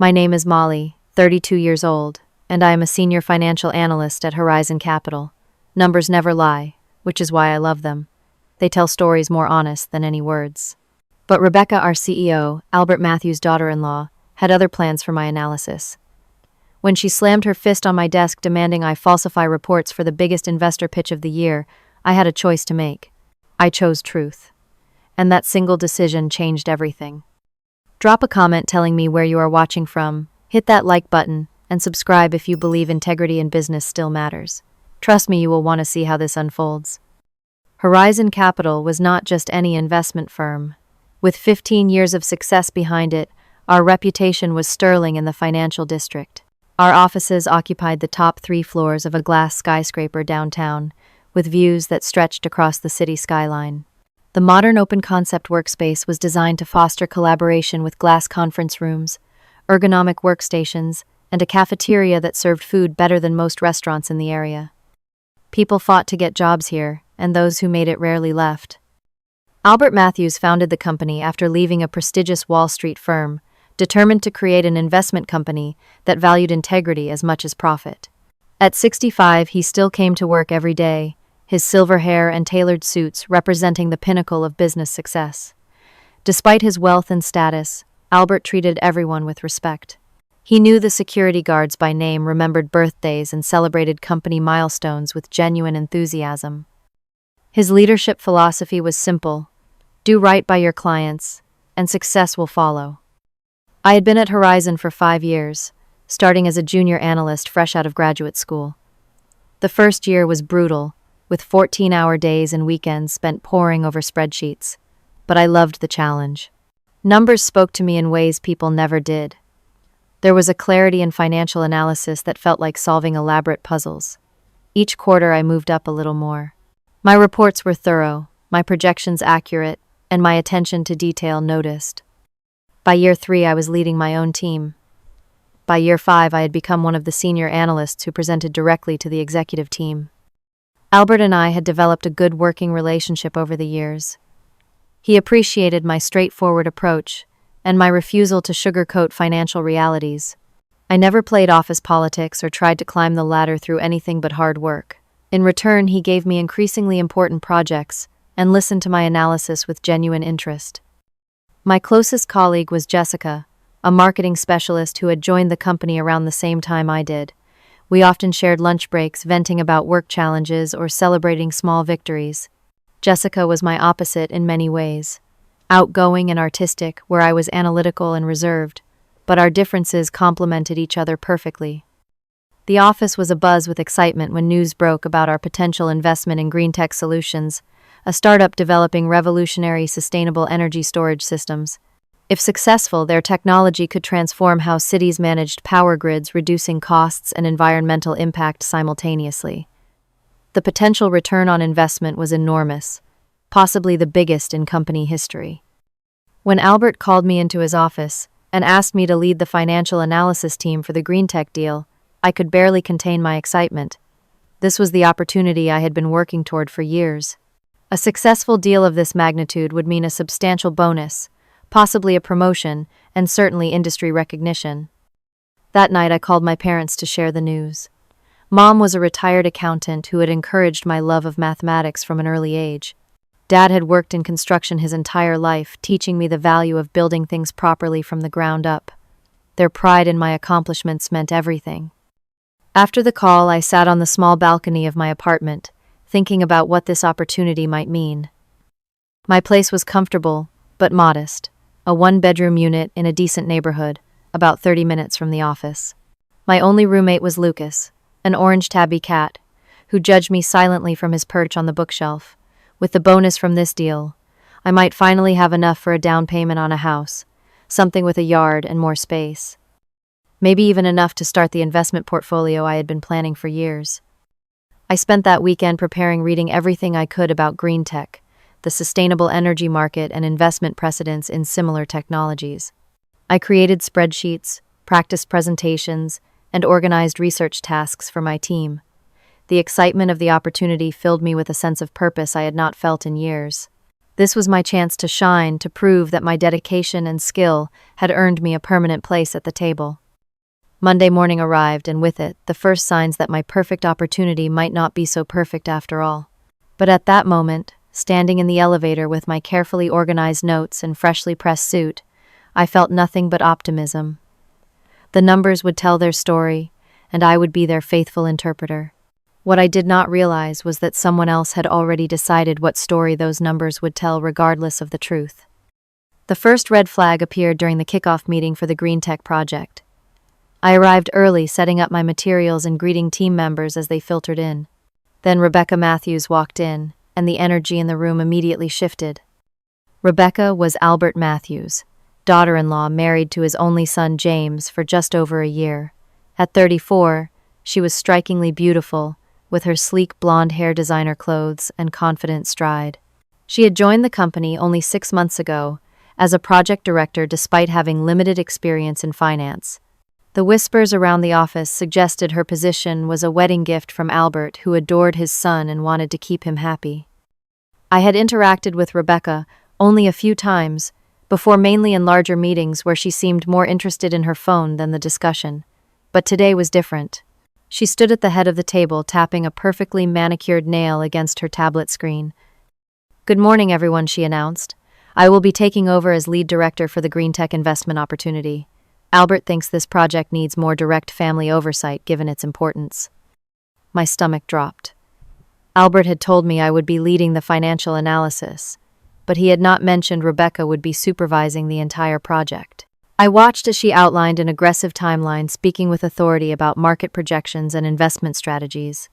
My name is Molly, 32 years old, and I am a senior financial analyst at Horizon Capital. Numbers never lie, which is why I love them. They tell stories more honest than any words. But Rebecca, our CEO, Albert Matthews' daughter-in-law, had other plans for my analysis. When she slammed her fist on my desk demanding I falsify reports for the biggest investor pitch of the year, I had a choice to make. I chose truth. And that single decision changed everything. Drop a comment telling me where you are watching from, hit that like button, and subscribe if you believe integrity in business still matters. Trust me, you will want to see how this unfolds. Horizon Capital was not just any investment firm. With 15 years of success behind it, our reputation was sterling in the financial district. Our offices occupied the top 3 floors of a glass skyscraper downtown, with views that stretched across the city skyline. The modern open-concept workspace was designed to foster collaboration with glass conference rooms, ergonomic workstations, and a cafeteria that served food better than most restaurants in the area. People fought to get jobs here, and those who made it rarely left. Albert Matthews founded the company after leaving a prestigious Wall Street firm, determined to create an investment company that valued integrity as much as profit. At 65, he still came to work every day, his silver hair and tailored suits representing the pinnacle of business success. Despite his wealth and status, Albert treated everyone with respect. He knew the security guards by name, remembered birthdays, and celebrated company milestones with genuine enthusiasm. His leadership philosophy was simple: do right by your clients, and success will follow. I had been at Horizon for 5 years, starting as a junior analyst fresh out of graduate school. The first year was brutal, with 14-hour days and weekends spent poring over spreadsheets, but I loved the challenge. Numbers spoke to me in ways people never did. There was a clarity in financial analysis that felt like solving elaborate puzzles. Each quarter I moved up a little more. My reports were thorough, my projections accurate, and my attention to detail noticed. By year 3, I was leading my own team. By year 5, I had become one of the senior analysts who presented directly to the executive team. Albert and I had developed a good working relationship over the years. He appreciated my straightforward approach and my refusal to sugarcoat financial realities. I never played office politics or tried to climb the ladder through anything but hard work. In return, he gave me increasingly important projects and listened to my analysis with genuine interest. My closest colleague was Jessica, a marketing specialist who had joined the company around the same time I did. We often shared lunch breaks, venting about work challenges or celebrating small victories. Jessica was my opposite in many ways. Outgoing and artistic, where I was analytical and reserved, but our differences complemented each other perfectly. The office was abuzz with excitement when news broke about our potential investment in Green Tech Solutions, a startup developing revolutionary sustainable energy storage systems. If successful, their technology could transform how cities managed power grids, reducing costs and environmental impact simultaneously. The potential return on investment was enormous, possibly the biggest in company history. When Albert called me into his office and asked me to lead the financial analysis team for the Green Tech deal, I could barely contain my excitement. This was the opportunity I had been working toward for years. A successful deal of this magnitude would mean a substantial bonus, possibly a promotion, and certainly industry recognition. That night I called my parents to share the news. Mom was a retired accountant who had encouraged my love of mathematics from an early age. Dad had worked in construction his entire life, teaching me the value of building things properly from the ground up. Their pride in my accomplishments meant everything. After the call, I sat on the small balcony of my apartment, thinking about what this opportunity might mean. My place was comfortable, but modest, a 1-bedroom unit in a decent neighborhood, about 30 minutes from the office. My only roommate was Lucas, an orange tabby cat, who judged me silently from his perch on the bookshelf. With the bonus from this deal, I might finally have enough for a down payment on a house, something with a yard and more space. Maybe even enough to start the investment portfolio I had been planning for years. I spent that weekend reading everything I could about green tech, the sustainable energy market, and investment precedents in similar technologies. I created spreadsheets, practiced presentations, and organized research tasks for my team. The excitement of the opportunity filled me with a sense of purpose I had not felt in years. This was my chance to shine, to prove that my dedication and skill had earned me a permanent place at the table. Monday morning arrived, and with it, the first signs that my perfect opportunity might not be so perfect after all. But at that moment, standing in the elevator with my carefully organized notes and freshly pressed suit, I felt nothing but optimism. The numbers would tell their story, and I would be their faithful interpreter. What I did not realize was that someone else had already decided what story those numbers would tell regardless of the truth. The first red flag appeared during the kickoff meeting for the Green Tech project. I arrived early, setting up my materials and greeting team members as they filtered in. Then Rebecca Matthews walked in, and the energy in the room immediately shifted. Rebecca was Albert Matthews, daughter-in-law married to his only son James for just over a year. At 34, she was strikingly beautiful, with her sleek blonde hair, designer clothes, and confident stride. She had joined the company only 6 months ago as a project director despite having limited experience in finance. The whispers around the office suggested her position was a wedding gift from Albert, who adored his son and wanted to keep him happy. I had interacted with Rebecca only a few times, before mainly in larger meetings where she seemed more interested in her phone than the discussion. But today was different. She stood at the head of the table, tapping a perfectly manicured nail against her tablet screen. "Good morning, everyone," she announced. "I will be taking over as lead director for the Green Tech investment opportunity. Albert thinks this project needs more direct family oversight given its importance." My stomach dropped. Albert had told me I would be leading the financial analysis, but he had not mentioned Rebecca would be supervising the entire project. I watched as she outlined an aggressive timeline, speaking with authority about market projections and investment strategies.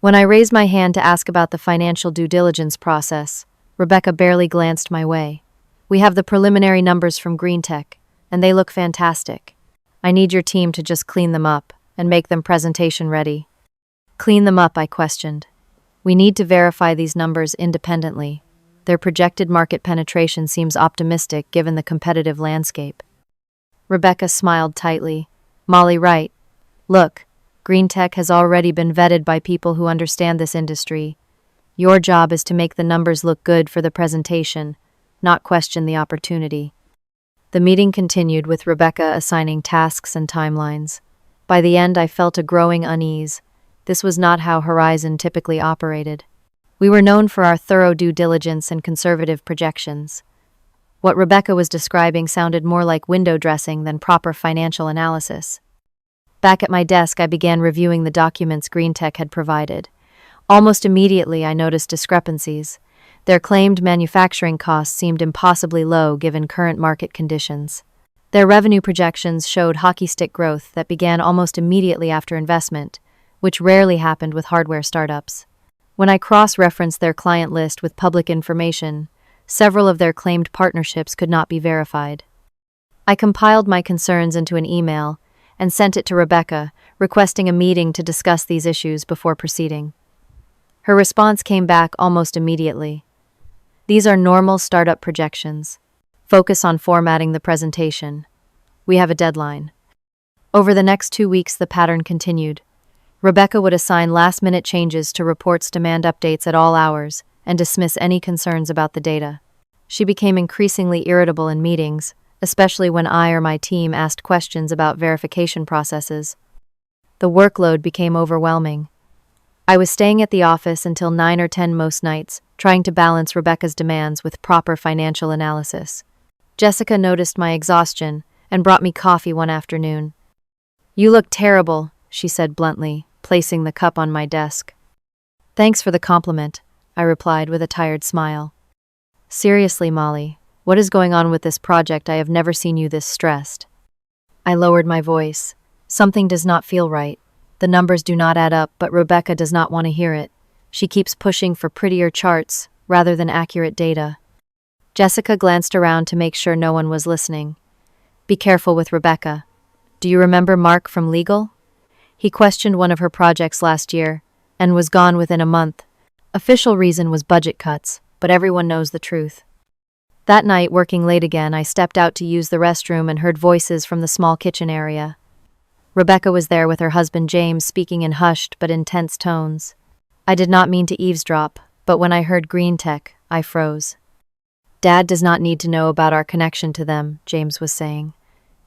When I raised my hand to ask about the financial due diligence process, Rebecca barely glanced my way. "We have the preliminary numbers from Green Tech, and they look fantastic. I need your team to just clean them up and make them presentation ready." "Clean them up?" I questioned. "We need to verify these numbers independently. Their projected market penetration seems optimistic given the competitive landscape." Rebecca smiled tightly. "Molly, right. Look, Green Tech has already been vetted by people who understand this industry. Your job is to make the numbers look good for the presentation, not question the opportunity." The meeting continued with Rebecca assigning tasks and timelines. By the end, I felt a growing unease. This was not how Horizon typically operated. We were known for our thorough due diligence and conservative projections. What Rebecca was describing sounded more like window dressing than proper financial analysis. Back at my desk, I began reviewing the documents Green Tech had provided. Almost immediately, I noticed discrepancies. Their claimed manufacturing costs seemed impossibly low given current market conditions. Their revenue projections showed hockey stick growth that began almost immediately after investment, which rarely happened with hardware startups. When I cross-referenced their client list with public information, several of their claimed partnerships could not be verified. I compiled my concerns into an email and sent it to Rebecca, requesting a meeting to discuss these issues before proceeding. Her response came back almost immediately. "These are normal startup projections. Focus on formatting the presentation. We have a deadline." Over the next 2 weeks, the pattern continued. Rebecca would assign last-minute changes to reports, demand updates at all hours, and dismiss any concerns about the data. She became increasingly irritable in meetings, especially when I or my team asked questions about verification processes. The workload became overwhelming. I was staying at the office until 9 or 10 most nights, trying to balance Rebecca's demands with proper financial analysis. Jessica noticed my exhaustion and brought me coffee one afternoon. "You look terrible," she said bluntly, placing the cup on my desk. "Thanks for the compliment," I replied with a tired smile. "Seriously, Molly, what is going on with this project? I have never seen you this stressed." I lowered my voice. "Something does not feel right. The numbers do not add up, but Rebecca does not want to hear it. She keeps pushing for prettier charts rather than accurate data." Jessica glanced around to make sure no one was listening. "Be careful with Rebecca. Do you remember Mark from legal? He questioned one of her projects last year and was gone within a month. Official reason was budget cuts, but everyone knows the truth." That night, working late again, I stepped out to use the restroom and heard voices from the small kitchen area. Rebecca was there with her husband James, speaking in hushed but intense tones. I did not mean to eavesdrop, but when I heard Green Tech, I froze. Dad does not need to know about our connection to them, James was saying.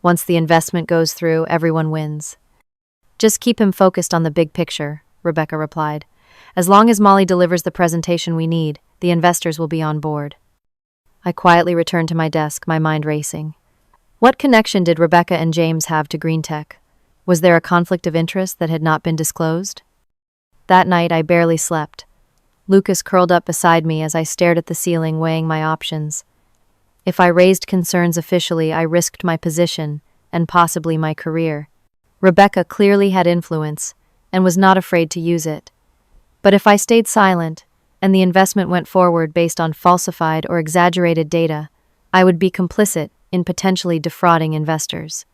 Once the investment goes through, everyone wins. Just keep him focused on the big picture, Rebecca replied. As long as Molly delivers the presentation we need, the investors will be on board. I quietly returned to my desk, my mind racing. What connection did Rebecca and James have to green tech? Was there a conflict of interest that had not been disclosed? That night, I barely slept. Lucas curled up beside me as I stared at the ceiling, weighing my options. If I raised concerns officially, I risked my position and possibly my career. Rebecca clearly had influence and was not afraid to use it. But if I stayed silent and the investment went forward based on falsified or exaggerated data, I would be complicit in potentially defrauding investors.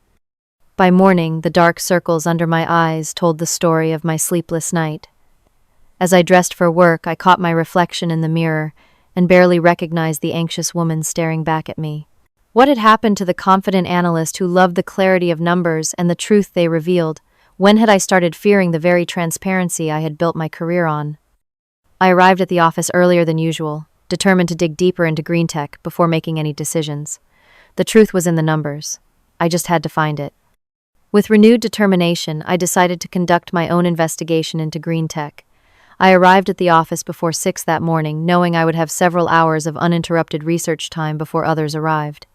By morning, the dark circles under my eyes told the story of my sleepless night. As I dressed for work, I caught my reflection in the mirror and barely recognized the anxious woman staring back at me. What had happened to the confident analyst who loved the clarity of numbers and the truth they revealed? When had I started fearing the very transparency I had built my career on? I arrived at the office earlier than usual, determined to dig deeper into green tech before making any decisions. The truth was in the numbers. I just had to find it. With renewed determination, I decided to conduct my own investigation into green tech. I arrived at the office before 6 that morning, knowing I would have several hours of uninterrupted research time before others arrived.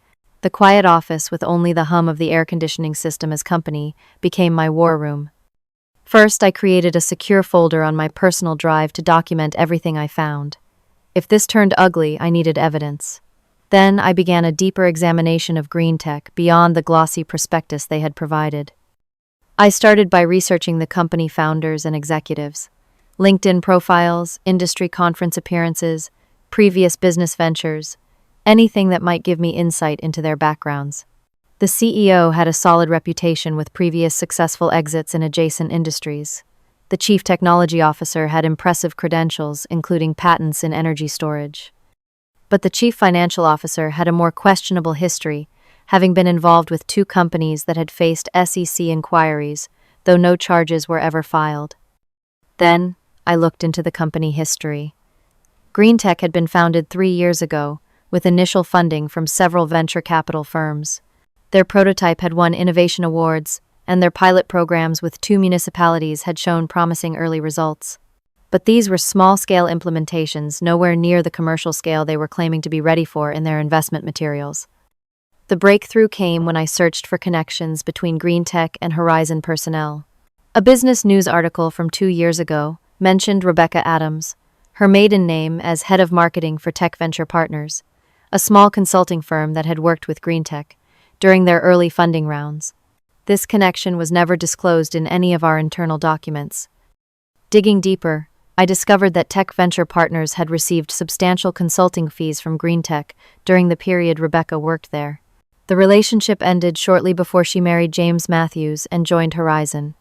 The quiet office, with only the hum of the air conditioning system as company, became my war room. First, I created a secure folder on my personal drive to document everything I found. If this turned ugly, I needed evidence. Then I began a deeper examination of green tech beyond the glossy prospectus they had provided. I started by researching the company founders and executives. LinkedIn profiles, industry conference appearances, previous business ventures, anything that might give me insight into their backgrounds. The CEO had a solid reputation with previous successful exits in adjacent industries. The chief technology officer had impressive credentials, including patents in energy storage. But the chief financial officer had a more questionable history, having been involved with 2 companies that had faced SEC inquiries, though no charges were ever filed. Then, I looked into the company history. Green Tech had been founded 3 years ago, with initial funding from several venture capital firms. Their prototype had won innovation awards, and their pilot programs with 2 municipalities had shown promising early results. But these were small-scale implementations, nowhere near the commercial scale they were claiming to be ready for in their investment materials. The breakthrough came when I searched for connections between Green Tech and Horizon personnel. A business news article from 2 years ago mentioned Rebecca Adams, her maiden name as head of marketing for Tech Venture Partners, a small consulting firm that had worked with Green Tech during their early funding rounds. This connection was never disclosed in any of our internal documents. Digging deeper, I discovered that Tech Venture Partners had received substantial consulting fees from Green Tech during the period Rebecca worked there. The relationship ended shortly before she married James Matthews and joined Horizon.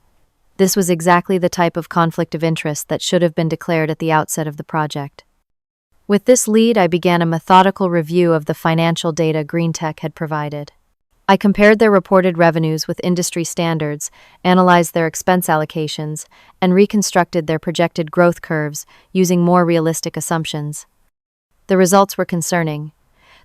This was exactly the type of conflict of interest that should have been declared at the outset of the project. With this lead, I began a methodical review of the financial data Green Tech had provided. I compared their reported revenues with industry standards, analyzed their expense allocations, and reconstructed their projected growth curves using more realistic assumptions. The results were concerning.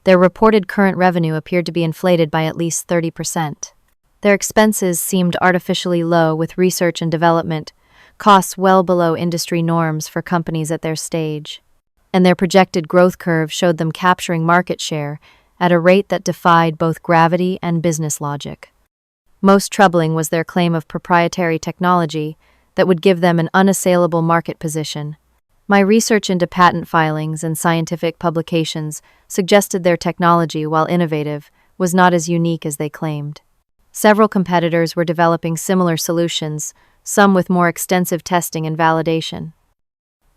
Their reported current revenue appeared to be inflated by at least 30%. Their expenses seemed artificially low, with research and development costs well below industry norms for companies at their stage. And their projected growth curve showed them capturing market share at a rate that defied both gravity and business logic. Most troubling was their claim of proprietary technology that would give them an unassailable market position. My research into patent filings and scientific publications suggested their technology, while innovative, was not as unique as they claimed. Several competitors were developing similar solutions, some with more extensive testing and validation.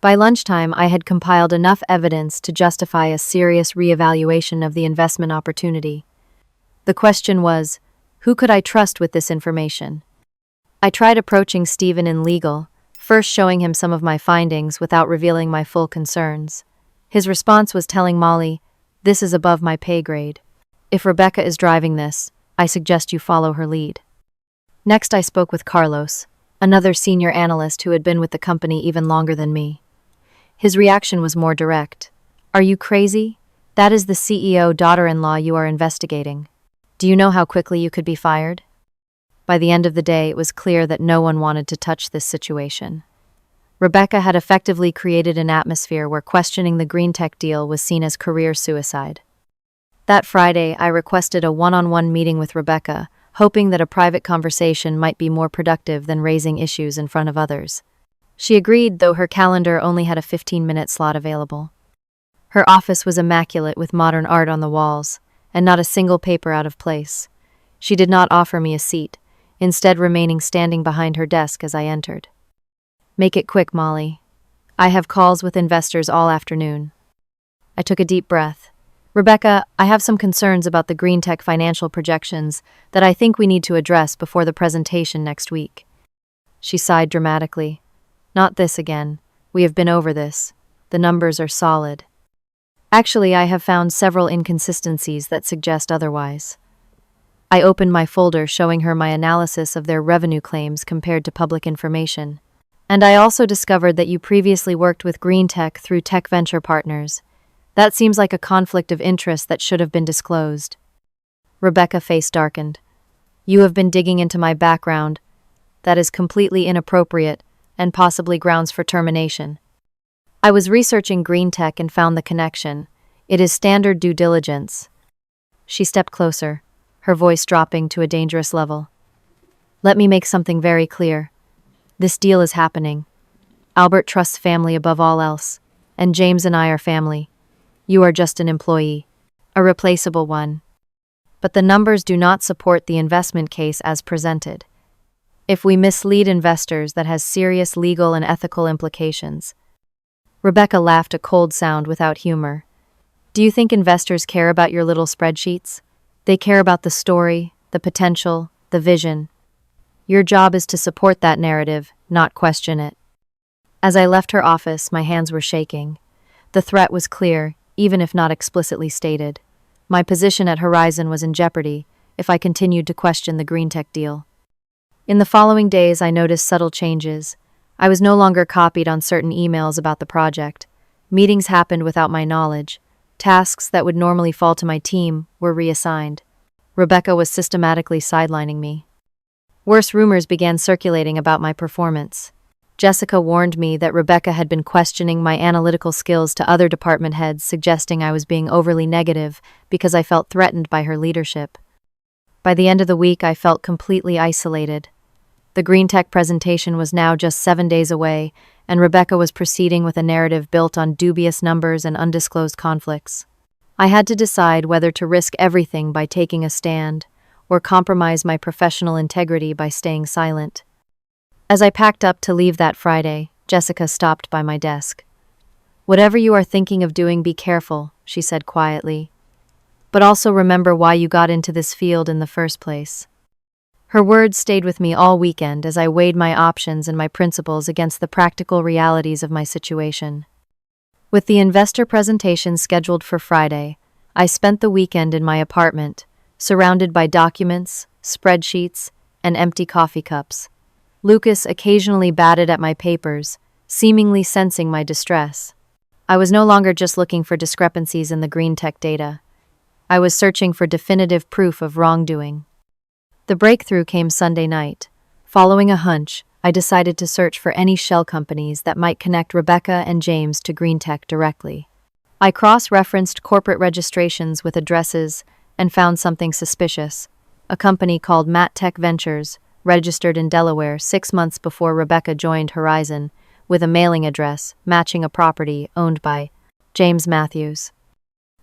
By lunchtime, I had compiled enough evidence to justify a serious reevaluation of the investment opportunity. The question was, who could I trust with this information? I tried approaching Stephen in legal, first showing him some of my findings without revealing my full concerns. His response was telling Molly, "This is above my pay grade. If Rebecca is driving this, I suggest you follow her lead." Next, I spoke with Carlos, another senior analyst who had been with the company even longer than me. His reaction was more direct. "Are you crazy? That is the CEO daughter-in-law you are investigating. Do you know how quickly you could be fired? By the end of the day, it was clear that no one wanted to touch this situation. Rebecca had effectively created an atmosphere where questioning the green tech deal was seen as career suicide. That Friday, I requested a one-on-one meeting with Rebecca, hoping that a private conversation might be more productive than raising issues in front of others. She agreed, though her calendar only had a 15-minute slot available. Her office was immaculate with modern art on the walls, and not a single paper out of place. She did not offer me a seat, instead remaining standing behind her desk as I entered. Make it quick, Molly. I have calls with investors all afternoon. I took a deep breath. Rebecca, I have some concerns about the green tech financial projections that I think we need to address before the presentation next week. She sighed dramatically. Not this again. We have been over this. The numbers are solid. Actually, I have found several inconsistencies that suggest otherwise. I opened my folder showing her my analysis of their revenue claims compared to public information. And I also discovered that you previously worked with green tech through tech venture partners. That seems like a conflict of interest that should have been disclosed. Rebecca's face darkened. You have been digging into my background. That is completely inappropriate and possibly grounds for termination. I was researching green tech and found the connection. It is standard due diligence. She stepped closer, her voice dropping to a dangerous level. Let me make something very clear. This deal is happening. Albert trusts family above all else, and James and I are family. You are just an employee, a replaceable one. But the numbers do not support the investment case as presented. If we mislead investors, that has serious legal and ethical implications. Rebecca laughed a cold sound without humor. Do you think investors care about your little spreadsheets? They care about the story, the potential, the vision. Your job is to support that narrative, not question it. As I left her office, my hands were shaking. The threat was clear, even if not explicitly stated. My position at Horizon was in jeopardy if I continued to question the green tech deal. In the following days, I noticed subtle changes. I was no longer copied on certain emails about the project. Meetings happened without my knowledge. Tasks that would normally fall to my team were reassigned. Rebecca was systematically sidelining me. Worse rumors began circulating about my performance. Jessica warned me that Rebecca had been questioning my analytical skills to other department heads, suggesting I was being overly negative because I felt threatened by her leadership. By the end of the week, I felt completely isolated. The green tech presentation was now just 7 days away, and Rebecca was proceeding with a narrative built on dubious numbers and undisclosed conflicts. I had to decide whether to risk everything by taking a stand, or compromise my professional integrity by staying silent. As I packed up to leave that Friday, Jessica stopped by my desk. Whatever you are thinking of doing, be careful, she said quietly. But also remember why you got into this field in the first place. Her words stayed with me all weekend as I weighed my options and my principles against the practical realities of my situation. With the investor presentation scheduled for Friday, I spent the weekend in my apartment, surrounded by documents, spreadsheets, and empty coffee cups. Lucas occasionally batted at my papers, seemingly sensing my distress. I was no longer just looking for discrepancies in the green tech data. I was searching for definitive proof of wrongdoing. The breakthrough came Sunday night. Following a hunch, I decided to search for any shell companies that might connect Rebecca and James to green tech directly. I cross-referenced corporate registrations with addresses and found something suspicious. A company called Matt Tech Ventures, registered in Delaware 6 months before Rebecca joined Horizon, with a mailing address matching a property owned by James Matthews.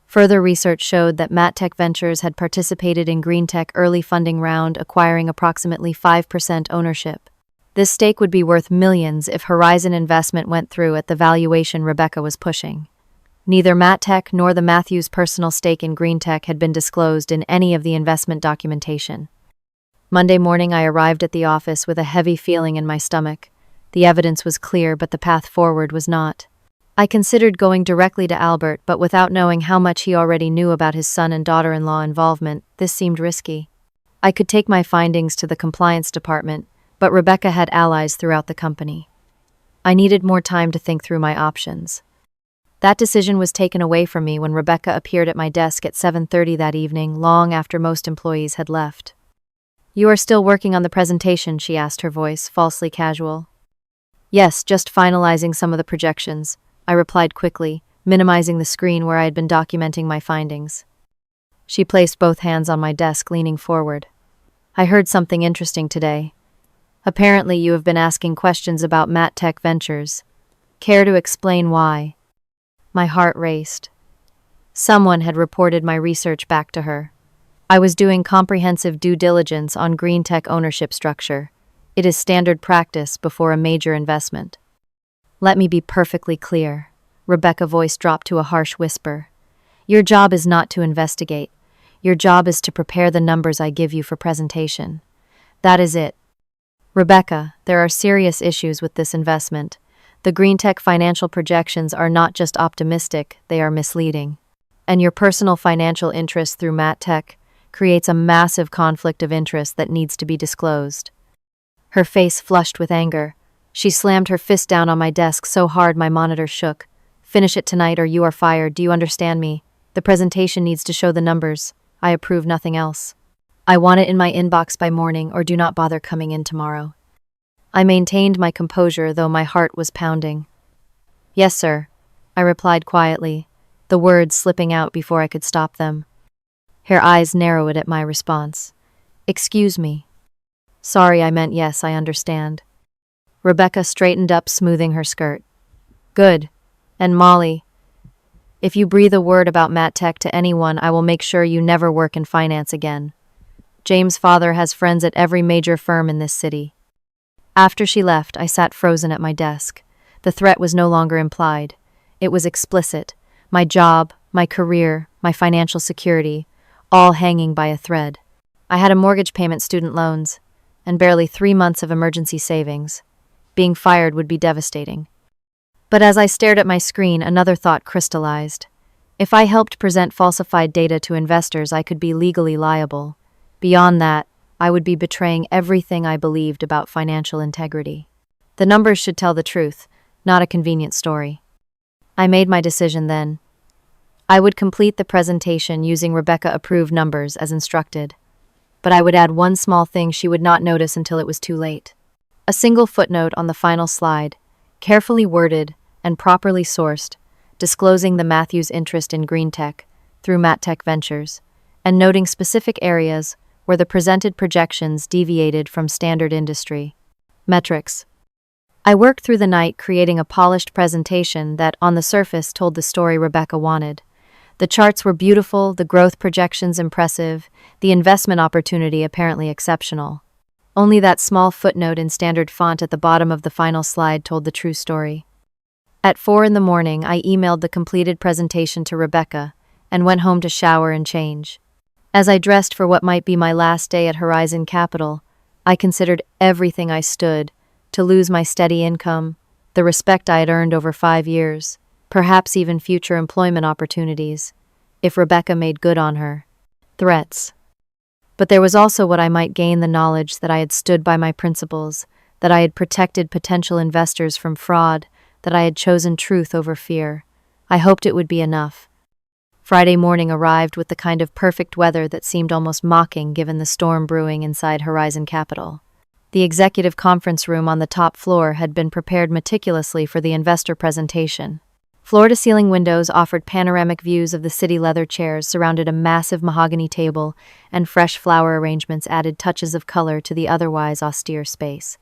Further research showed that Matt Tech Ventures had participated in green tech early funding round, acquiring approximately 5% ownership. This stake would be worth millions if Horizon investment went through at the valuation Rebecca was pushing. Neither Matt Tech nor the Matthews' personal stake in green tech had been disclosed in any of the investment documentation. Monday morning, I arrived at the office with a heavy feeling in my stomach. The evidence was clear, but the path forward was not. I considered going directly to Albert, but without knowing how much he already knew about his son and daughter-in-law involvement, this seemed risky. I could take my findings to the compliance department, but Rebecca had allies throughout the company. I needed more time to think through my options. That decision was taken away from me when Rebecca appeared at my desk at 7:30 that evening, long after most employees had left. "You are still working on the presentation?" she asked, her voice falsely casual. "Yes, just finalizing some of the projections," I replied quickly, minimizing the screen where I had been documenting my findings. She placed both hands on my desk, leaning forward. "I heard something interesting today. Apparently you have been asking questions about MatTech Ventures. Care to explain why?" My heart raced. Someone had reported my research back to her. I was doing comprehensive due diligence on green tech ownership structure. It is standard practice before a major investment. "Let me be perfectly clear." Rebecca's voice dropped to a harsh whisper. "Your job is not to investigate. Your job is to prepare the numbers I give you for presentation. That is it. Rebecca, there are serious issues with this investment. The green tech financial projections are not just optimistic, they are misleading. And your personal financial interest through MatTech creates a massive conflict of interest that needs to be disclosed." Her face flushed with anger. She slammed her fist down on my desk so hard my monitor shook. "Finish it tonight or you are fired, do you understand me? The presentation needs to show the numbers. I approve nothing else. I want it in my inbox by morning or do not bother coming in tomorrow." I maintained my composure, though my heart was pounding. "Yes, sir," I replied quietly, the words slipping out before I could stop them. Her eyes narrowed at my response. "Excuse me." "Sorry, I meant yes, I understand." Rebecca straightened up, smoothing her skirt. "Good. And Molly, if you breathe a word about MatTech to anyone, I will make sure you never work in finance again. James' father has friends at every major firm in this city." After she left, I sat frozen at my desk. The threat was no longer implied. It was explicit. My job, my career, my financial security, all hanging by a thread. I had a mortgage payment, student loans, and barely 3 months of emergency savings. Being fired would be devastating. But as I stared at my screen, another thought crystallized. If I helped present falsified data to investors, I could be legally liable. Beyond that, I would be betraying everything I believed about financial integrity. The numbers should tell the truth, not a convenient story. I made my decision then. I would complete the presentation using Rebecca-approved numbers as instructed. But I would add one small thing she would not notice until it was too late. A single footnote on the final slide, carefully worded and properly sourced, disclosing the Matthews' interest in green tech through MatTech Ventures, and noting specific areas where the presented projections deviated from standard industry metrics. I worked through the night creating a polished presentation that, on the surface, told the story Rebecca wanted. The charts were beautiful, the growth projections impressive, the investment opportunity apparently exceptional. Only that small footnote in standard font at the bottom of the final slide told the true story. At 4 in the morning, I emailed the completed presentation to Rebecca and went home to shower and change. As I dressed for what might be my last day at Horizon Capital, I considered everything I stood to lose my steady income, the respect I had earned over 5 years, perhaps even future employment opportunities, if Rebecca made good on her threats. But there was also what I might gain: the knowledge that I had stood by my principles, that I had protected potential investors from fraud, that I had chosen truth over fear. I hoped it would be enough. Friday morning arrived with the kind of perfect weather that seemed almost mocking given the storm brewing inside Horizon Capital. The executive conference room on the top floor had been prepared meticulously for the investor presentation. Floor-to-ceiling windows offered panoramic views of the city. Leather chairs surrounded a massive mahogany table, and fresh flower arrangements added touches of color to the otherwise austere space.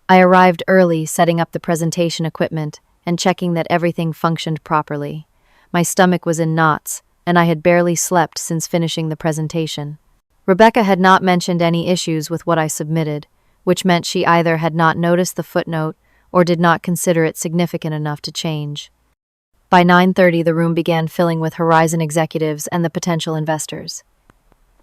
I arrived early, setting up the presentation equipment and checking that everything functioned properly. My stomach was in knots, and I had barely slept since finishing the presentation. Rebecca had not mentioned any issues with what I submitted, which meant she either had not noticed the footnote or did not consider it significant enough to change. By 9:30, the room began filling with Horizon executives and the potential investors.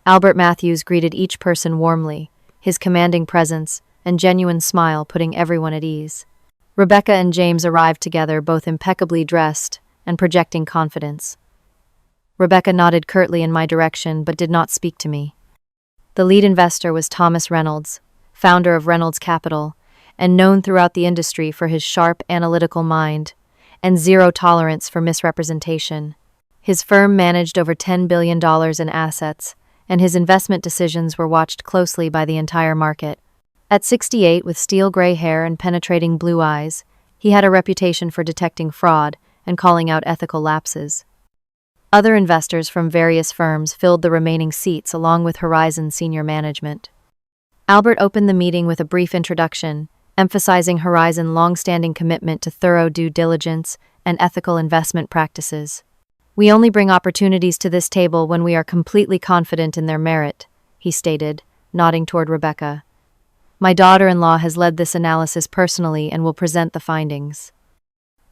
Albert Matthews greeted each person warmly, his commanding presence and genuine smile putting everyone at ease. Rebecca and James arrived together, both impeccably dressed and projecting confidence. Rebecca nodded curtly in my direction but did not speak to me. The lead investor was Thomas Reynolds, founder of Reynolds Capital, and known throughout the industry for his sharp, analytical mind and zero tolerance for misrepresentation. His firm managed over $10 billion in assets, and his investment decisions were watched closely by the entire market. At 68, with steel gray hair and penetrating blue eyes, he had a reputation for detecting fraud and calling out ethical lapses. Other investors from various firms filled the remaining seats along with Horizon senior management. Albert opened the meeting with a brief introduction, emphasizing Horizon's long-standing commitment to thorough due diligence and ethical investment practices. "We only bring opportunities to this table when we are completely confident in their merit," he stated, nodding toward Rebecca. "My daughter-in-law has led this analysis personally and will present the findings."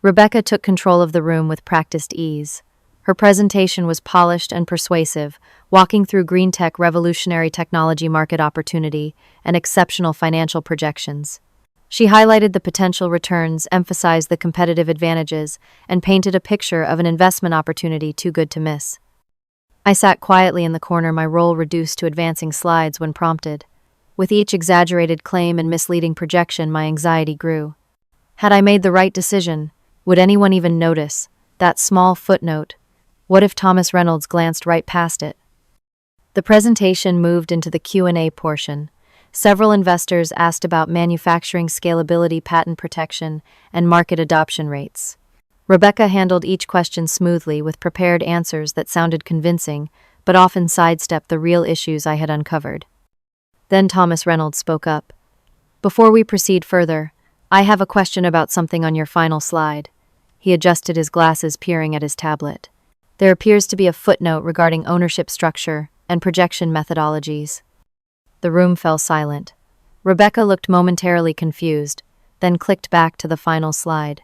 Rebecca took control of the room with practiced ease. Her presentation was polished and persuasive, walking through green tech revolutionary technology market opportunity and exceptional financial projections. She highlighted the potential returns, emphasized the competitive advantages, and painted a picture of an investment opportunity too good to miss. I sat quietly in the corner, my role reduced to advancing slides when prompted. With each exaggerated claim and misleading projection, my anxiety grew. Had I made the right decision? Would anyone even notice? That small footnote. What if Thomas Reynolds glanced right past it? The presentation moved into the Q&A portion. Several investors asked about manufacturing scalability, patent protection, and market adoption rates. Rebecca handled each question smoothly with prepared answers that sounded convincing, but often sidestepped the real issues I had uncovered. Then Thomas Reynolds spoke up. "Before we proceed further, I have a question about something on your final slide." He adjusted his glasses, peering at his tablet. "There appears to be a footnote regarding ownership structure and projection methodologies." The room fell silent. Rebecca looked momentarily confused, then clicked back to the final slide.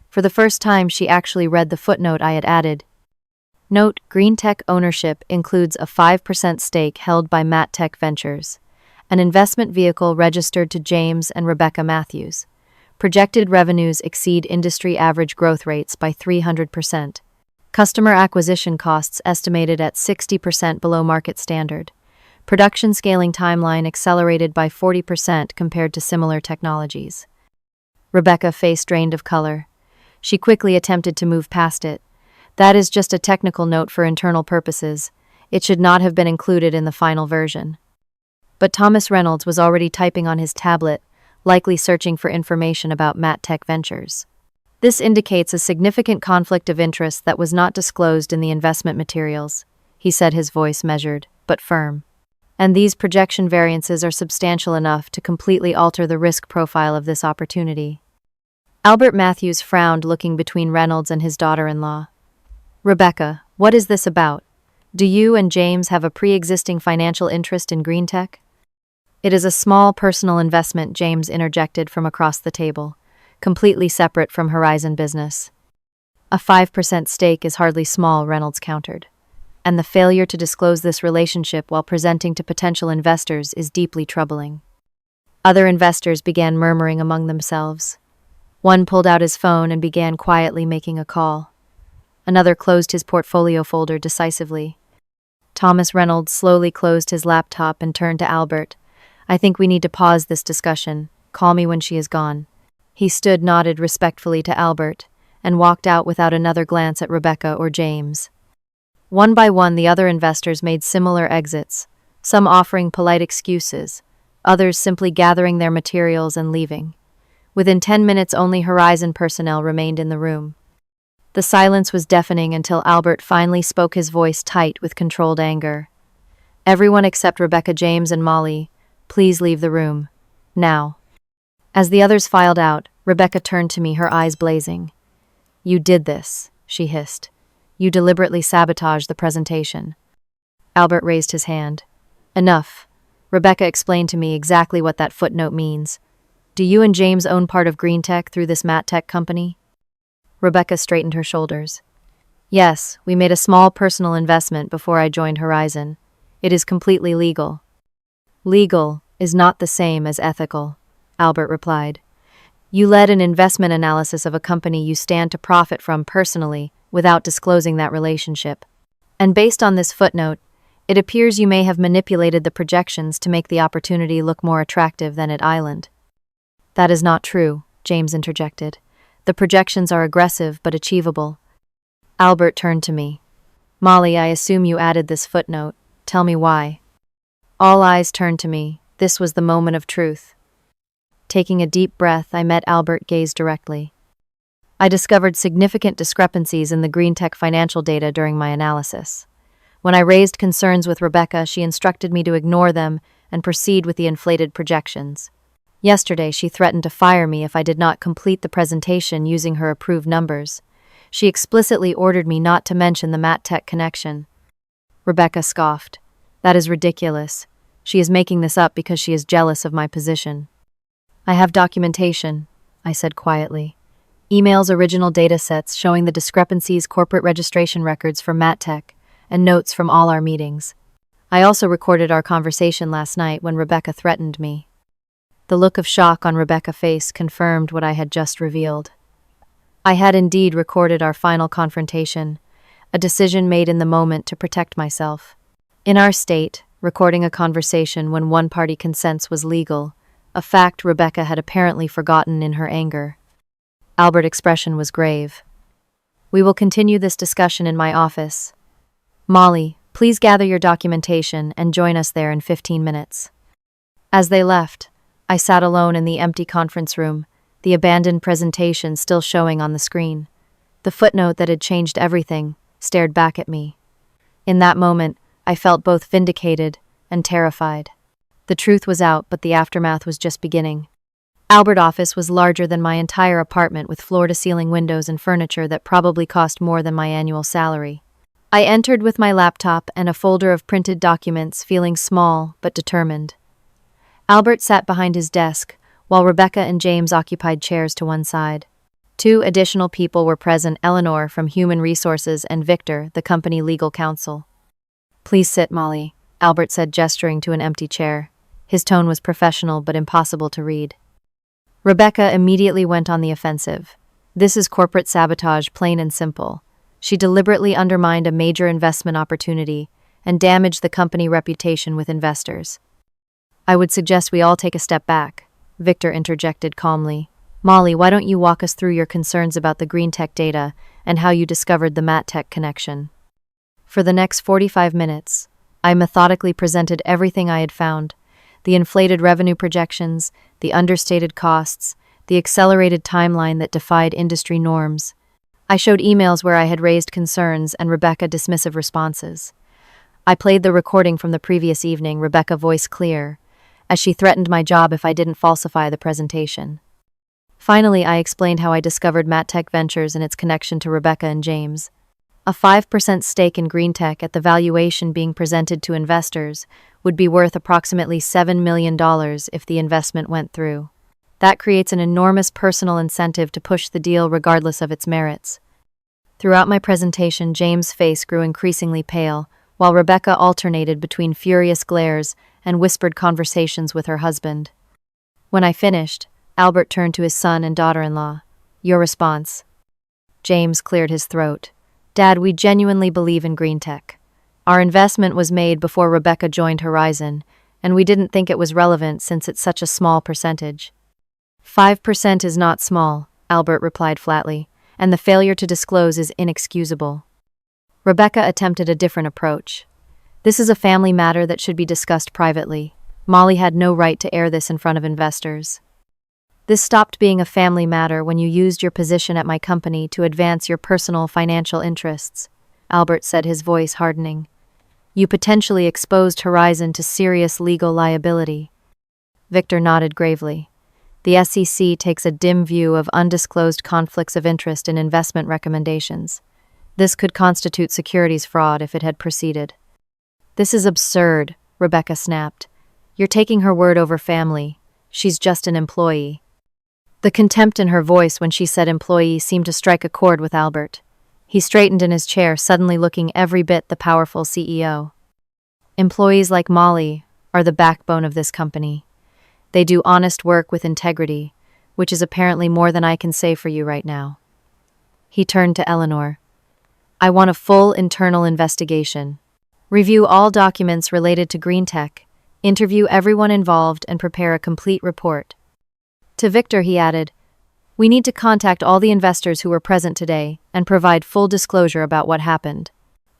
For the first time, she actually read the footnote I had added. Note: Green Tech ownership includes a 5% stake held by Matt Tech Ventures, an investment vehicle registered to James and Rebecca Matthews. Projected revenues exceed industry average growth rates by 300%. Customer acquisition costs estimated at 60% below market standard. Production scaling timeline accelerated by 40% compared to similar technologies. Rebecca's face drained of color. She quickly attempted to move past it. "That is just a technical note for internal purposes. It should not have been included in the final version." But Thomas Reynolds was already typing on his tablet, likely searching for information about Matt Tech Ventures. This indicates a significant conflict of interest that was not disclosed in the investment materials, he said, his voice measured, but firm. "And these projection variances are substantial enough to completely alter the risk profile of this opportunity." Albert Matthews frowned, looking between Reynolds and his daughter-in-law. "Rebecca, what is this about? Do you and James have a pre-existing financial interest in green tech?" "It is a small personal investment," James interjected from across the table, completely separate from Horizon business. "A 5% stake is hardly small," Reynolds countered. "And the failure to disclose this relationship while presenting to potential investors is deeply troubling." Other investors began murmuring among themselves. One pulled out his phone and began quietly making a call. Another closed his portfolio folder decisively. Thomas Reynolds slowly closed his laptop and turned to Albert. "I think we need to pause this discussion. Call me when she is gone." He stood, nodded respectfully to Albert, and walked out without another glance at Rebecca or James. One by one, the other investors made similar exits, some offering polite excuses, others simply gathering their materials and leaving. Within 10 minutes, only Horizon personnel remained in the room. The silence was deafening until Albert finally spoke, his voice tight with controlled anger. "Everyone except Rebecca, James, and Molly, please leave the room. Now." As the others filed out, Rebecca turned to me, her eyes blazing. "You did this," she hissed. "You deliberately sabotaged the presentation." Albert raised his hand. "Enough." Rebecca explained to me exactly what that footnote means. "Do you and James own part of Green Tech through this Matt Tech company?" Rebecca straightened her shoulders. "Yes, we made a small personal investment before I joined Horizon. It is completely legal." "Legal is not the same as ethical," Albert replied. "You led an investment analysis of a company you stand to profit from personally without disclosing that relationship. And based on this footnote, it appears you may have manipulated the projections to make the opportunity look more attractive than it island." "That is not true," James interjected. The projections are aggressive but achievable. Albert turned to me. Molly, I assume you added this footnote. Tell me why. All eyes turned to me. This was the moment of truth. Taking a deep breath, I met Albert gaze directly. I discovered significant discrepancies in the GreenTech financial data during my analysis. When I raised concerns with Rebecca, she instructed me to ignore them and proceed with the inflated projections. Yesterday, she threatened to fire me if I did not complete the presentation using her approved numbers. She explicitly ordered me not to mention the MatTech connection. Rebecca scoffed. That is ridiculous. She is making this up because she is jealous of my position. I have documentation, I said quietly. Emails, original datasets showing the discrepancies, corporate registration records for MatTech, and notes from all our meetings. I also recorded our conversation last night when Rebecca threatened me. The look of shock on Rebecca's face confirmed what I had just revealed. I had indeed recorded our final confrontation, a decision made in the moment to protect myself. In our state, recording a conversation when one party consents was legal, a fact Rebecca had apparently forgotten in her anger. Albert's expression was grave. We will continue this discussion in my office. Molly, please gather your documentation and join us there in 15 minutes. As they left, I sat alone in the empty conference room, the abandoned presentation still showing on the screen. The footnote that had changed everything stared back at me. In that moment, I felt both vindicated and terrified. The truth was out, but the aftermath was just beginning. Albert's office was larger than my entire apartment, with floor-to-ceiling windows and furniture that probably cost more than my annual salary. I entered with my laptop and a folder of printed documents, feeling small but determined. Albert sat behind his desk, while Rebecca and James occupied chairs to one side. Two additional people were present, Eleanor from Human Resources and Victor, the company legal counsel. Please sit, Molly, Albert said, gesturing to an empty chair. His tone was professional but impossible to read. Rebecca immediately went on the offensive. This is corporate sabotage, plain and simple. She deliberately undermined a major investment opportunity and damaged the company reputation with investors. I would suggest we all take a step back, Victor interjected calmly. Molly, why don't you walk us through your concerns about the GreenTech data and how you discovered the MatTech connection? For the next 45 minutes, I methodically presented everything I had found: the inflated revenue projections, the understated costs, the accelerated timeline that defied industry norms. I showed emails where I had raised concerns and Rebecca dismissive responses. I played the recording from the previous evening, Rebecca voice clear, as she threatened my job if I didn't falsify the presentation. Finally, I explained how I discovered MatTech Ventures and its connection to Rebecca and James. A 5% stake in GreenTech at the valuation being presented to investors would be worth approximately $7 million if the investment went through. That creates an enormous personal incentive to push the deal regardless of its merits. Throughout my presentation, James' face grew increasingly pale, while Rebecca alternated between furious glares and whispered conversations with her husband. When I finished, Albert turned to his son and daughter-in-law. Your response? James cleared his throat. Dad, we genuinely believe in GreenTech. Our investment was made before Rebecca joined Horizon, and we didn't think it was relevant since it's such a small percentage. 5% is not small, Albert replied flatly, and the failure to disclose is inexcusable. Rebecca attempted a different approach. This is a family matter that should be discussed privately. Molly had no right to air this in front of investors. This stopped being a family matter when you used your position at my company to advance your personal financial interests, Albert said, his voice hardening. You potentially exposed Horizon to serious legal liability. Victor nodded gravely. The SEC takes a dim view of undisclosed conflicts of interest in investment recommendations. This could constitute securities fraud if it had proceeded. This is absurd, Rebecca snapped. You're taking her word over family. She's just an employee. The contempt in her voice when she said employee seemed to strike a chord with Albert. He straightened in his chair, suddenly looking every bit the powerful CEO. Employees like Molly are the backbone of this company. They do honest work with integrity, which is apparently more than I can say for you right now. He turned to Eleanor. I want a full internal investigation. Review all documents related to GreenTech, interview everyone involved, and prepare a complete report. To Victor, he added, We need to contact all the investors who were present today and provide full disclosure about what happened.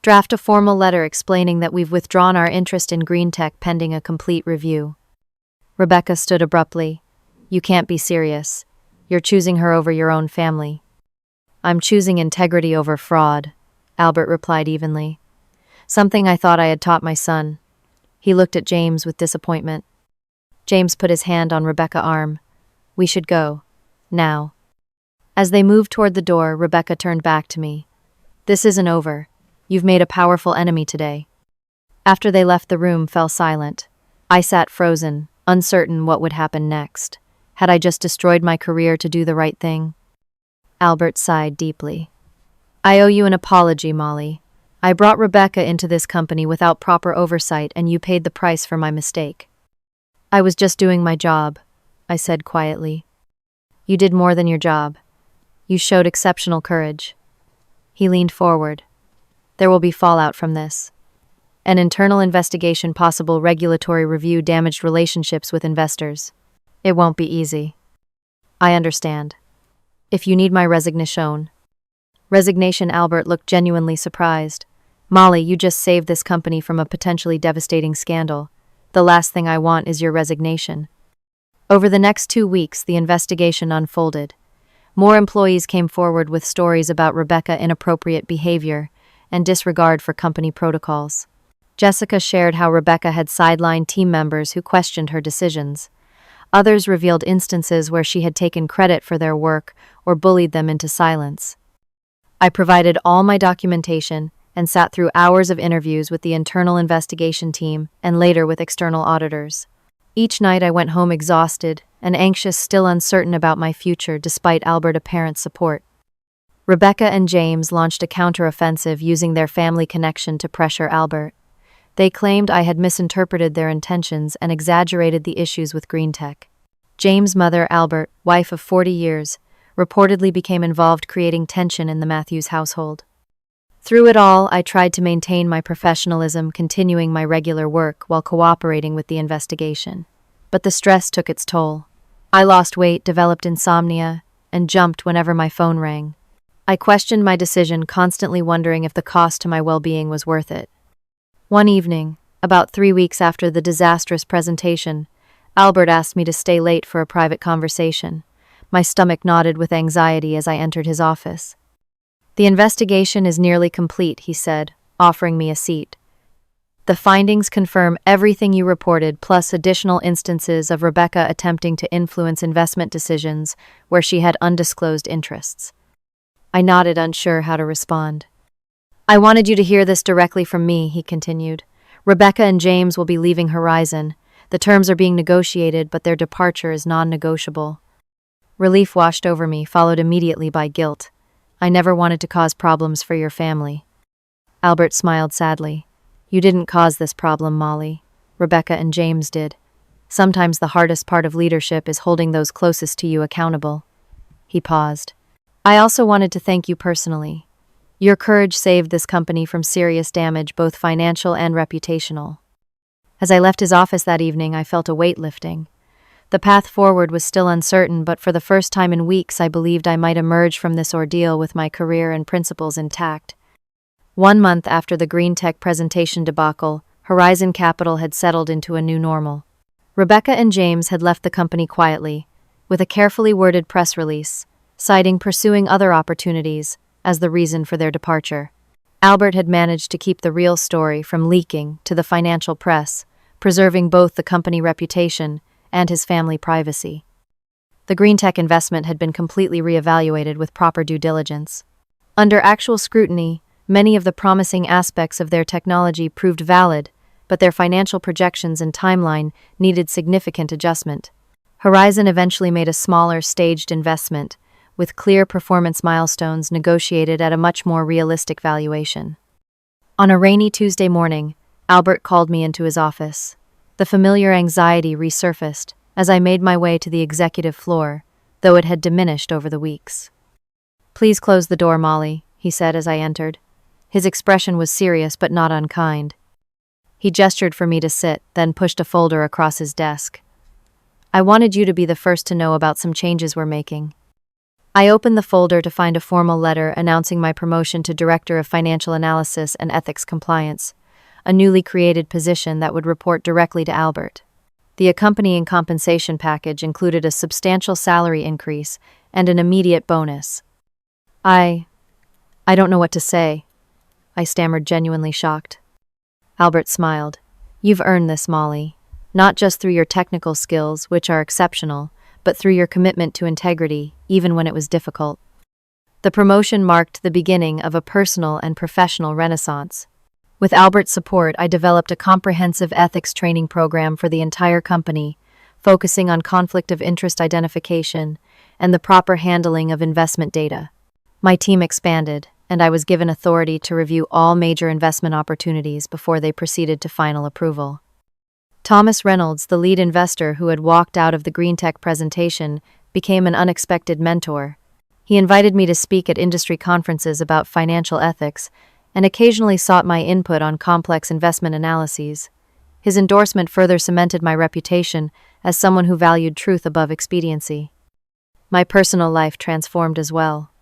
Draft a formal letter explaining that we've withdrawn our interest in green tech pending a complete review. Rebecca stood abruptly. You can't be serious. You're choosing her over your own family. I'm choosing integrity over fraud, Albert replied evenly. Something I thought I had taught my son. He looked at James with disappointment. James put his hand on Rebecca's arm. We should go. Now. As they moved toward the door, Rebecca turned back to me. This isn't over. You've made a powerful enemy today. After they left, the room fell silent. I sat frozen, uncertain what would happen next. Had I just destroyed my career to do the right thing? Albert sighed deeply. I owe you an apology, Molly. I brought Rebecca into this company without proper oversight, and you paid the price for my mistake. I was just doing my job, I said quietly. You did more than your job. You showed exceptional courage. He leaned forward. There will be fallout from this. An internal investigation, possible regulatory review, damaged relationships with investors. It won't be easy. I understand. If you need my resignation. Albert looked genuinely surprised. Molly, you just saved this company from a potentially devastating scandal. The last thing I want is your resignation. Over the next 2 weeks, the investigation unfolded. More employees came forward with stories about Rebecca's inappropriate behavior and disregard for company protocols. Jessica shared how Rebecca had sidelined team members who questioned her decisions. Others revealed instances where she had taken credit for their work or bullied them into silence. I provided all my documentation and sat through hours of interviews with the internal investigation team and later with external auditors. Each night I went home exhausted and anxious, still uncertain about my future despite Albert's apparent support. Rebecca and James launched a counteroffensive using their family connection to pressure Albert. They claimed I had misinterpreted their intentions and exaggerated the issues with green tech. James' mother, Albert, wife of 40 years, reportedly became involved, creating tension in the Matthews household. Through it all, I tried to maintain my professionalism, continuing my regular work while cooperating with the investigation. But the stress took its toll. I lost weight, developed insomnia, and jumped whenever my phone rang. I questioned my decision, constantly wondering if the cost to my well-being was worth it. One evening, about 3 weeks after the disastrous presentation, Albert asked me to stay late for a private conversation. My stomach knotted with anxiety as I entered his office. The investigation is nearly complete, he said, offering me a seat. The findings confirm everything you reported, plus additional instances of Rebecca attempting to influence investment decisions where she had undisclosed interests. I nodded, unsure how to respond. I wanted you to hear this directly from me, he continued. Rebecca and James will be leaving Horizon. The terms are being negotiated, but their departure is non-negotiable. Relief washed over me, followed immediately by guilt. I never wanted to cause problems for your family. Albert smiled sadly. You didn't cause this problem, Molly. Rebecca and James did. Sometimes the hardest part of leadership is holding those closest to you accountable. He paused. I also wanted to thank you personally. Your courage saved this company from serious damage, both financial and reputational. As I left his office that evening, I felt a weight lifting. The path forward was still uncertain, but for the first time in weeks, I believed I might emerge from this ordeal with my career and principles intact. 1 month after the green tech presentation debacle, Horizon Capital had settled into a new normal. Rebecca and James had left the company quietly, with a carefully worded press release, citing pursuing other opportunities as the reason for their departure. Albert had managed to keep the real story from leaking to the financial press, preserving both the company reputation and his family privacy. The green tech investment had been completely reevaluated with proper due diligence. Under actual scrutiny, many of the promising aspects of their technology proved valid, but their financial projections and timeline needed significant adjustment. Horizon eventually made a smaller, staged investment, with clear performance milestones negotiated at a much more realistic valuation. On a rainy Tuesday morning, Albert called me into his office. The familiar anxiety resurfaced as I made my way to the executive floor, though it had diminished over the weeks. Please close the door, Molly, he said as I entered. His expression was serious but not unkind. He gestured for me to sit, then pushed a folder across his desk. I wanted you to be the first to know about some changes we're making. I opened the folder to find a formal letter announcing my promotion to Director of Financial Analysis and Ethics Compliance, a newly created position that would report directly to Albert. The accompanying compensation package included a substantial salary increase and an immediate bonus. I don't know what to say, I stammered, genuinely shocked. Albert smiled. You've earned this, Molly. Not just through your technical skills, which are exceptional, but through your commitment to integrity, even when it was difficult. The promotion marked the beginning of a personal and professional renaissance. With Albert's support, I developed a comprehensive ethics training program for the entire company, focusing on conflict of interest identification and the proper handling of investment data. My team expanded, and I was given authority to review all major investment opportunities before they proceeded to final approval. Thomas Reynolds, the lead investor who had walked out of the Green Tech presentation, became an unexpected mentor. He invited me to speak at industry conferences about financial ethics and occasionally sought my input on complex investment analyses. His endorsement further cemented my reputation as someone who valued truth above expediency. My personal life transformed as well.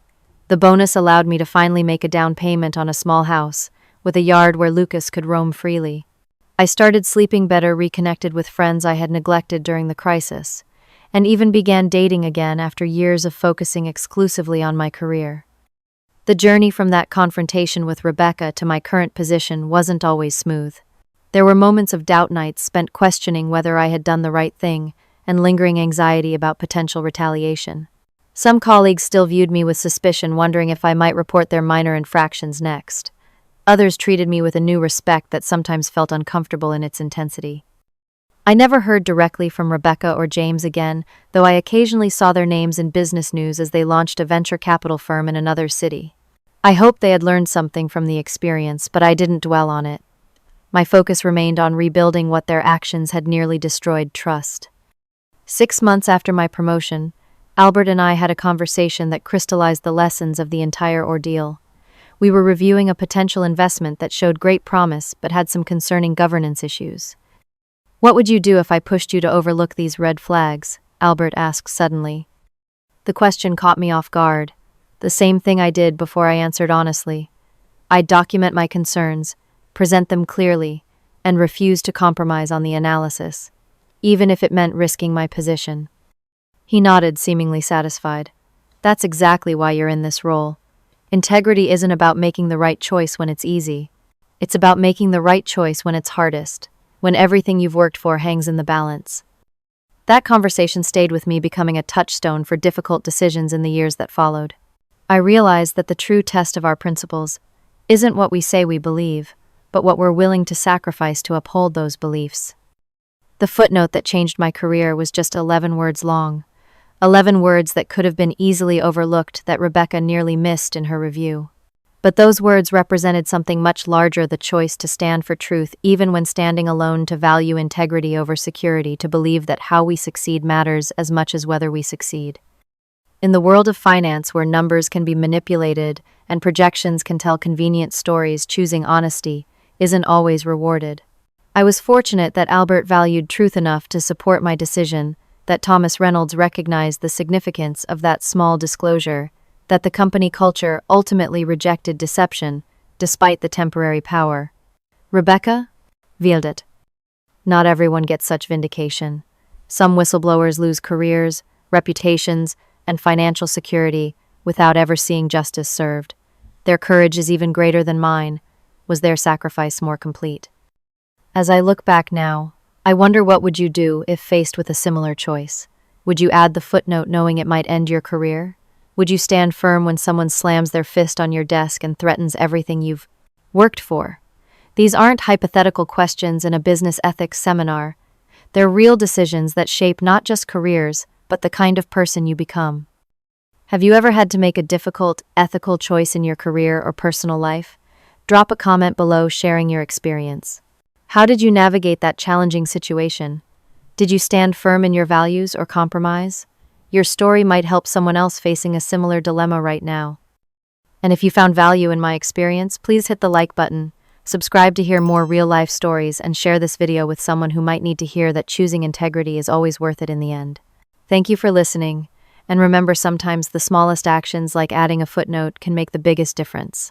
The bonus allowed me to finally make a down payment on a small house, with a yard where Lucas could roam freely. I started sleeping better, reconnected with friends I had neglected during the crisis, and even began dating again after years of focusing exclusively on my career. The journey from that confrontation with Rebecca to my current position wasn't always smooth. There were moments of doubt, nights spent questioning whether I had done the right thing, and lingering anxiety about potential retaliation. Some colleagues still viewed me with suspicion, wondering if I might report their minor infractions next. Others treated me with a new respect that sometimes felt uncomfortable in its intensity. I never heard directly from Rebecca or James again, though I occasionally saw their names in business news as they launched a venture capital firm in another city. I hoped they had learned something from the experience, but I didn't dwell on it. My focus remained on rebuilding what their actions had nearly destroyed: trust. 6 months after my promotion, Albert and I had a conversation that crystallized the lessons of the entire ordeal. We were reviewing a potential investment that showed great promise but had some concerning governance issues. "What would you do if I pushed you to overlook these red flags?" Albert asked suddenly. The question caught me off guard. The same thing I did before I answered honestly. I'd document my concerns, present them clearly, and refuse to compromise on the analysis, even if it meant risking my position. He nodded, seemingly satisfied. "That's exactly why you're in this role. Integrity isn't about making the right choice when it's easy. It's about making the right choice when it's hardest, when everything you've worked for hangs in the balance." That conversation stayed with me, becoming a touchstone for difficult decisions in the years that followed. I realized that the true test of our principles isn't what we say we believe, but what we're willing to sacrifice to uphold those beliefs. The footnote that changed my career was just 11 words long. 11 words that could have been easily overlooked, that Rebecca nearly missed in her review. But those words represented something much larger: the choice to stand for truth even when standing alone, to value integrity over security, to believe that how we succeed matters as much as whether we succeed. In the world of finance, where numbers can be manipulated and projections can tell convenient stories, choosing honesty isn't always rewarded. I was fortunate that Albert valued truth enough to support my decision, that Thomas Reynolds recognized the significance of that small disclosure, that the company culture ultimately rejected deception, despite the temporary power. Rebecca veiled it. Not everyone gets such vindication. Some whistleblowers lose careers, reputations, and financial security without ever seeing justice served. Their courage is even greater than mine. Was their sacrifice more complete? As I look back now, I wonder, what would you do if faced with a similar choice? Would you add the footnote knowing it might end your career? Would you stand firm when someone slams their fist on your desk and threatens everything you've worked for? These aren't hypothetical questions in a business ethics seminar. They're real decisions that shape not just careers, but the kind of person you become. Have you ever had to make a difficult, ethical choice in your career or personal life? Drop a comment below sharing your experience. How did you navigate that challenging situation? Did you stand firm in your values or compromise? Your story might help someone else facing a similar dilemma right now. And if you found value in my experience, please hit the like button, subscribe to hear more real-life stories, and share this video with someone who might need to hear that choosing integrity is always worth it in the end. Thank you for listening, And remember, sometimes the smallest actions, like adding a footnote, can make the biggest difference.